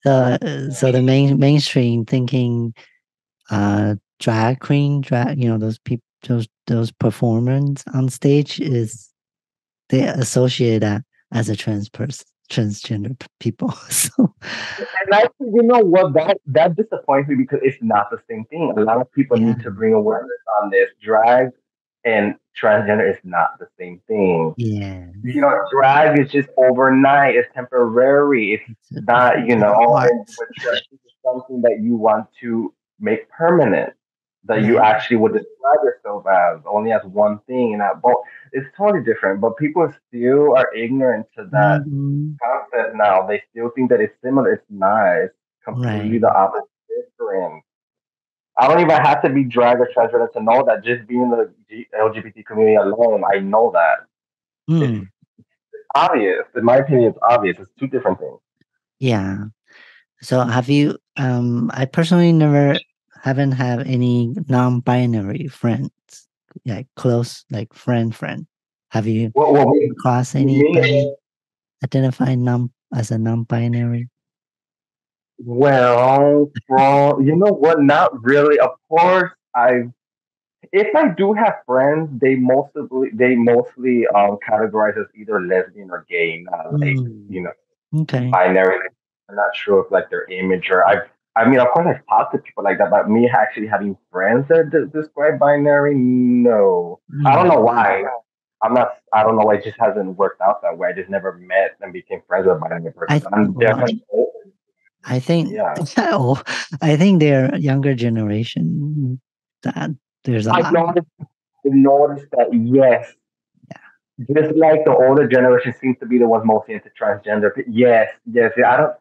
So the mainstream thinking, drag queen, those people, those performers on stage is they associate that as a trans person, transgender people. So And actually, you know what? That disappoints me because it's not the same thing. A lot of people yeah, need to bring awareness on this. Drag and transgender is not the same thing. yeah, You know, drag is just overnight. It's temporary. It's it's a not, different kind of and art. but trans is something that you want to make permanent. That you Yeah, actually would describe yourself as only as one thing, and that both. It's totally different. But people still are ignorant to that hmm, concept now. They still think that it's similar. It's not. It's completely right. the opposite. Different. I don't even have to be drag or transgender to know that. Just being in the LGBT community alone, I know that it's Mm, obvious. In my opinion, it's obvious. It's two different things. yeah. So have you? I personally never haven't had any non-binary friends, like close, like friend. Have you What come across we mean? anybody identified as a non-binary? Well, from you know what? Not really. Of course, I if I do have friends, they mostly categorize as either lesbian or gay, not like Mm, okay. binary. I'm not sure if like their image or I mean, of course, I've talked to people like that, but me actually having friends that describe binary, no. I don't Mm, know why. I'm not. I don't know why it just hasn't worked out that way. I just never met and became friends with a binary person. I'm well, definitely open. I think, Yeah, oh, I think they're younger generation that there's a I've lot. noticed. I've noticed that yes, Yeah. just like the older generation seems to be the ones mostly into transgender. Yes, yes. Yeah, I don't.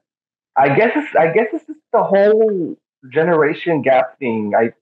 I guess it's just the whole generation gap thing. I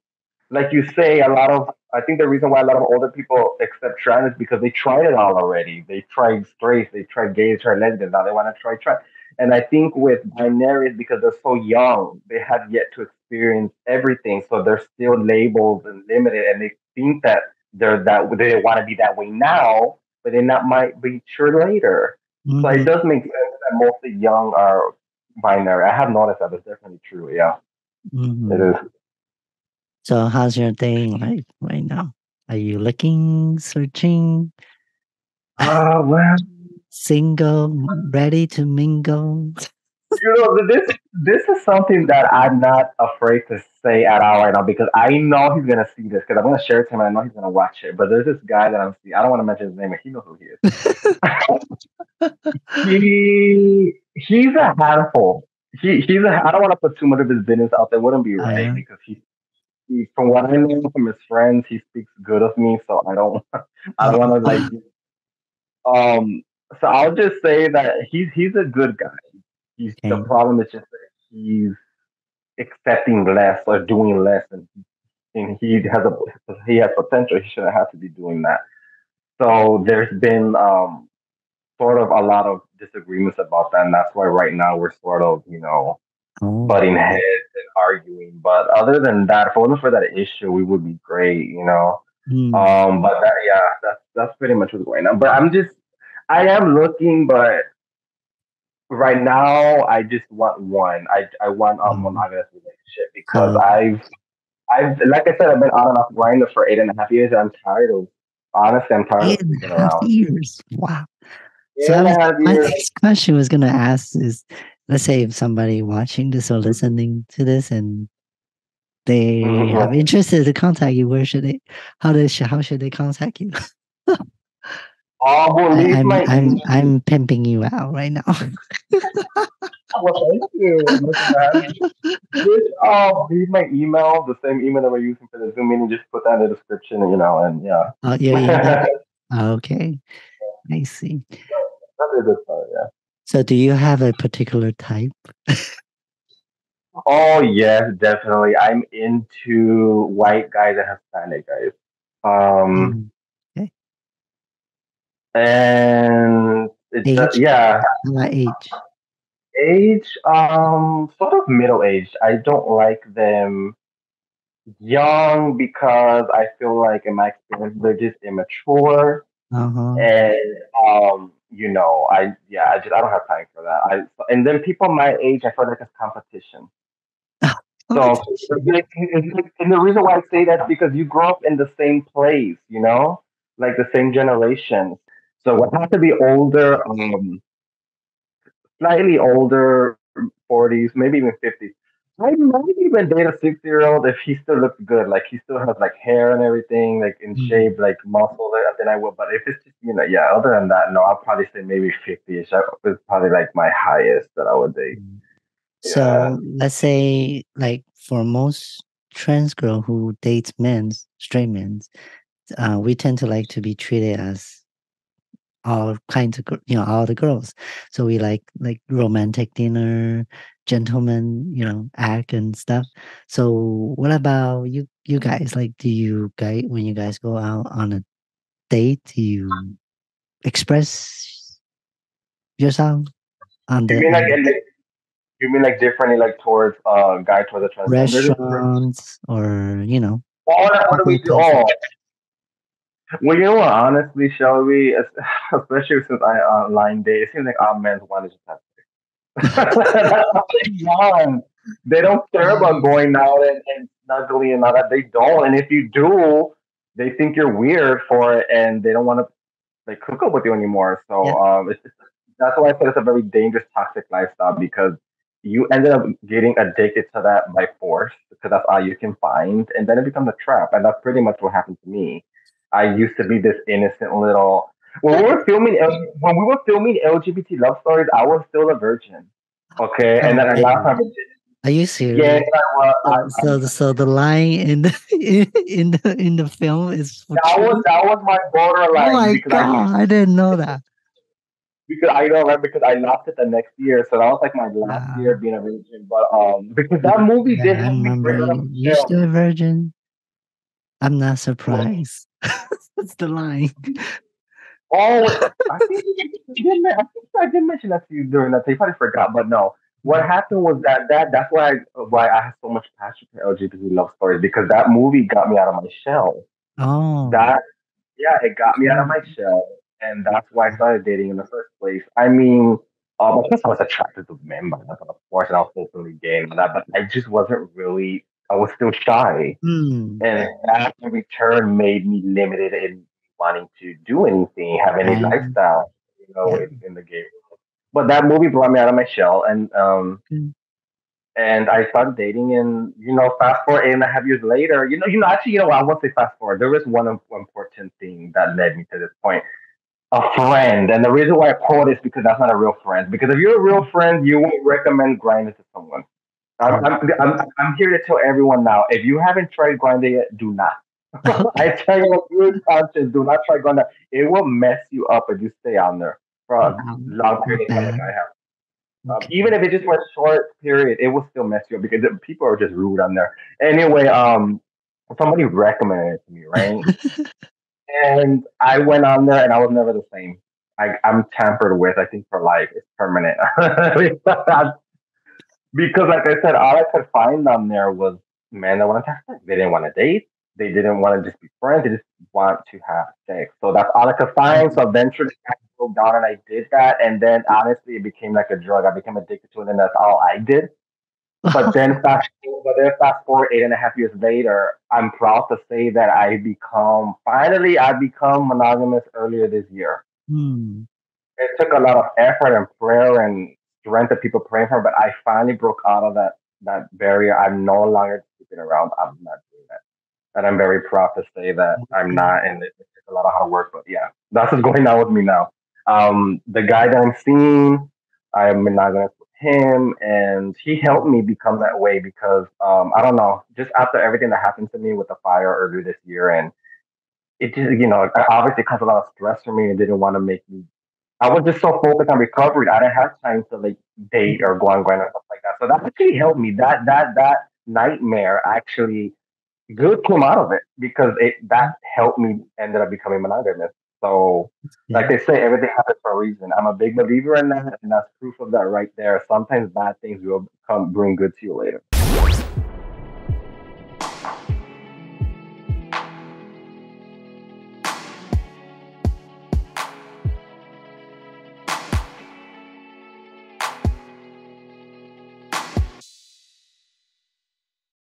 like you say, a lot of I think the reason why a lot of older people accept trans is because they tried it all already. They tried straight, they tried gay, they tried lesbian. Now they want to try trans. And I think with binaries, because they're so young, they have yet to experience everything. So they're still labeled and limited, and they think that they want to be that way now, but then that might be true later. So it Hmm. does make sense that mostly young are binary. I have noticed that. It's definitely true. Yeah, it Hmm. is. So how's your day like right now? Are you looking, searching, Well, single, ready to mingle? this is something that I'm not afraid to say at all right now because I know he's gonna see this because I'm gonna share it to him and I know he's gonna watch it. But there's this guy that I'm seeing. I don't want to mention his name, but he knows who he is. He's a handful. He's a. I don't want to put too much of his business out there. Wouldn't be Oh right yeah. because he from what I know from his friends, he speaks good of me. So I don't I don't want to like Uh, um. So I'll just say that he's a good guy. He's the okay. problem is just that he's accepting less or doing less, and he has potential. He shouldn't have to be doing that. So there's been sort of a lot of disagreements about that, and that's why right now we're sort of Oh. butting heads and arguing. But other than that, if it wasn't for that issue, we would be great. Mm. But yeah, that's pretty much what's going on. But I am looking, but right now I just want one. I want a Um, monogamous relationship because so I've like I said, I've been on and off Grindr for 8.5 years. I'm tired of honestly, I'm tired of eight and sleeping a half around. years. Wow. So Eight and a half my years. next question was gonna ask is, let's say if somebody watching this or listening to this and they have Mhm. interested to contact you, where should they? How should they contact you? Well, leave my email. I'm pimping you out right now. Well, thank you. I'm looking to have you. Just leave my email, the same email that we're using for the Zoom meeting. Just put that in the description, and yeah. Oh, your email. Okay, I see. That's a good part, yeah. So, do you have a particular type? Oh yes, definitely. I'm into white guys and Hispanic guys. Um, Mm, okay. and Age? yeah, How about age? age, sort of middle aged. I don't like them young because I feel like in my experience they're just immature Uh huh. and I don't have time for that. And then people my age, I feel like it's competition. So, Competition. and the reason why I say that is because you grow up in the same place, like the same generations. So we have to be older, slightly older, 40s, maybe even 50s. I might even date a 60-year-old if he still looks good. Like he still has like hair and everything, like in shape, Mm, like muscle. Then I will. But if it's just yeah. Other than that, no. I'll probably say maybe 50ish. Is probably like my highest that I would date. mm. Yeah. So let's say, like for most trans girl who dates men, straight men, we tend to like to be treated as all kinds of, all the girls. So we like romantic dinner, gentleman, act and stuff. So what about you guys? Like, do you guys, when you guys go out on a date, do you express yourself on You the mean like you mean like differently like towards guy towards a transgender? restaurants or What do we public do? places? Oh, well, you know what? Honestly, Shelby, especially since I online date, it seems like our men's want to just have That's what they want. They don't care about Um, going out and snuggling and all that. They don't. And if you do, they think you're weird for it, and they don't want to like hook up with you anymore. yeah. So that's why I said it's a very dangerous, toxic lifestyle because you ended up getting addicted to that by force because that's all you can find, and then it becomes a trap. And that's pretty much what happened to me. I used to be this innocent little. When we were filming LGBT love stories, I was still a virgin. Okay, and No then I lost way. my virginity. Are you Yes, serious? I was. So the line in the in the film is for true? That was my Oh borderline my god, I didn't know that. because I know right because I lost it the next year, so that was like my last year Wow. being a virgin. But because that movie Yeah, did I help me remember break out of you my still a virgin. I'm not shell. surprised. That's the line. Oh, I think I did mention that to you during that. So you probably forgot, but no. What happened was that's why I have so much passion for LGBT love stories because that movie got me out of my shell. Oh, That Yeah, it got me out of cool. my shell, and that's why I started dating in the first place. I mean, of course, I was attracted to men by that, of course, and I was openly gay and all that, but I just wasn't really. I was still shy, Hmm. and that in return made me limited in wanting to do anything, have any And lifestyle, yeah. in the game. But that movie brought me out of my shell, Mm. and I started dating, and fast forward 8.5 years later, actually, I won't say fast forward. There is one important thing that led me to this point. A friend, and the reason why I quote is because that's not a real friend. Because if you're a real friend, you won't recommend Grindr to someone. I'm, Correct. I'm, I'm here to tell everyone now. If you haven't tried Grindr yet, do not. I Okay. tell you, good conscience, do not try Grindr. It will mess you up if you stay on there for a Wow. long That period of time, like bad. I have. Even Okay. if it just was short period, it will still mess you up because people are just rude on there. Anyway, somebody recommended it to me, right? And I went on there, and I was never the same. I'm tampered with. I think for life, it's permanent. Because, like I said, all I could find on there was men that wanted to have sex. They didn't want to date. They didn't want to just be friends. They just want to have sex. So that's all I could find. So eventually, I broke down and I did that. And then, honestly, it became like a drug. I became addicted to it, and that's all I did. But then fast forward 8.5 years later, I'm proud to say that I become monogamous earlier this year. Hmm. It took a lot of effort and prayer and strength of people praying for, but I finally broke out of that barrier. I'm no longer sleeping around. I'm not doing that, and I'm very proud to say that I'm Okay. not. And it took a lot of hard work, but yeah, that's what's going on with me now. The guy that I'm seeing, I'm monogamous with him, and he helped me become that way because I don't know, just after everything that happened to me with the fire earlier this year, and it just obviously caused a lot of stress for me and didn't want to make me. I was just so focused on recovery. I didn't have time to like date Hmm. or go on grind or stuff like that. So that actually helped me. That nightmare actually good came out of it because it that helped me ended up becoming monogamous. So like Good. they say, everything happens for a reason. I'm a big believer in that, and that's proof of that right there. Sometimes bad things will come bring good to you later.